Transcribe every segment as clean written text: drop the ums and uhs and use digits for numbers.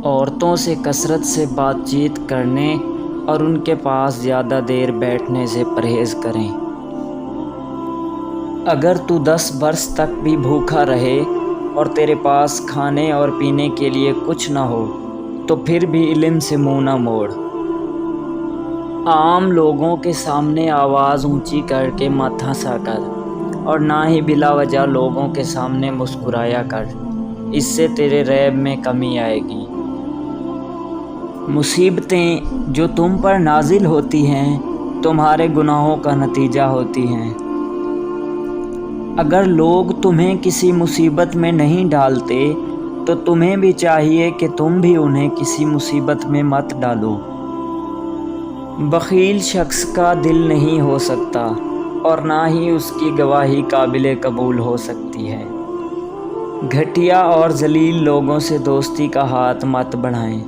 عورتوں سے کثرت سے بات چیت کرنے اور ان کے پاس زیادہ دیر بیٹھنے سے پرہیز کریں۔ اگر تو 10 برس تک بھی بھوکا رہے اور تیرے پاس کھانے اور پینے کے لیے کچھ نہ ہو تو پھر بھی علم سے منہ نہ موڑ۔ عام لوگوں کے سامنے آواز اونچی کر کے مت ہنسا کر اور نہ ہی بلا وجہ لوگوں کے سامنے مسکرایا کر، اس سے تیرے ریب میں کمی آئے گی۔ مصیبتیں جو تم پر نازل ہوتی ہیں تمہارے گناہوں کا نتیجہ ہوتی ہیں۔ اگر لوگ تمہیں کسی مصیبت میں نہیں ڈالتے تو تمہیں بھی چاہیے کہ تم بھی انہیں کسی مصیبت میں مت ڈالو۔ بخیل شخص کا دل نہیں ہو سکتا اور نہ ہی اس کی گواہی قابل قبول ہو سکتی ہے۔ گھٹیا اور ذلیل لوگوں سے دوستی کا ہاتھ مت بڑھائیں۔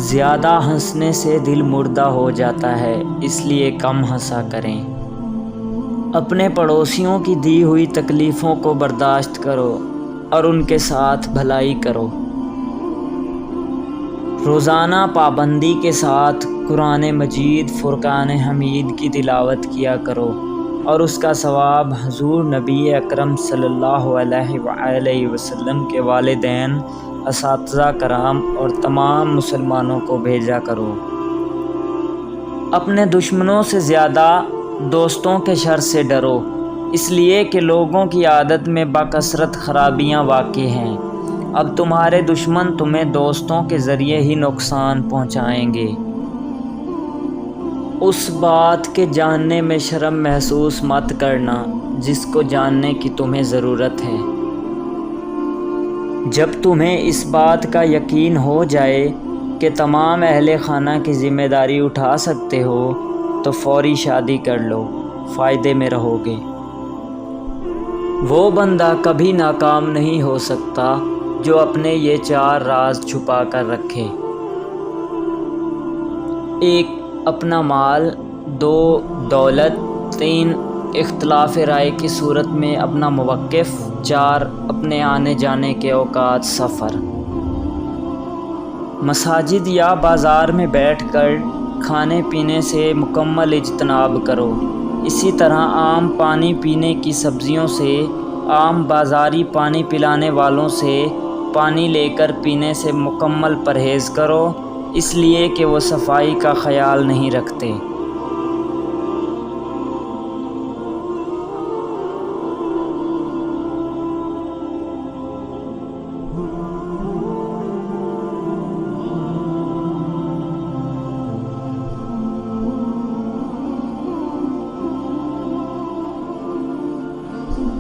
زیادہ ہنسنے سے دل مردہ ہو جاتا ہے، اس لیے کم ہنسا کریں۔ اپنے پڑوسیوں کی دی ہوئی تکلیفوں کو برداشت کرو اور ان کے ساتھ بھلائی کرو۔ روزانہ پابندی کے ساتھ قرآن مجید فرقان حمید کی تلاوت کیا کرو اور اس کا ثواب حضور نبی اکرم صلی اللہ علیہ وآلہ وسلم کے والدین، اساتذہ کرام اور تمام مسلمانوں کو بھیجا کرو۔ اپنے دشمنوں سے زیادہ دوستوں کے شر سے ڈرو، اس لیے کہ لوگوں کی عادت میں بکثرت خرابیاں واقع ہیں۔ اب تمہارے دشمن تمہیں دوستوں کے ذریعے ہی نقصان پہنچائیں گے۔ اس بات کے جاننے میں شرم محسوس مت کرنا جس کو جاننے کی تمہیں ضرورت ہے۔ جب تمہیں اس بات کا یقین ہو جائے کہ تمام اہل خانہ کی ذمہ داری اٹھا سکتے ہو تو فوری شادی کر لو، فائدے میں رہو گے۔ وہ بندہ کبھی ناکام نہیں ہو سکتا جو اپنے یہ 4 راز چھپا کر رکھے: 1 اپنا مال، 2 دولت، 3 اختلاف رائے کی صورت میں اپنا موقف، 4 اپنے آنے جانے کے اوقات سفر۔ مساجد یا بازار میں بیٹھ کر کھانے پینے سے مکمل اجتناب کرو۔ اسی طرح عام پانی پینے کی سبزیوں سے، عام بازاری پانی پلانے والوں سے پانی لے کر پینے سے مکمل پرہیز کرو، اس لیے کہ وہ صفائی کا خیال نہیں رکھتے۔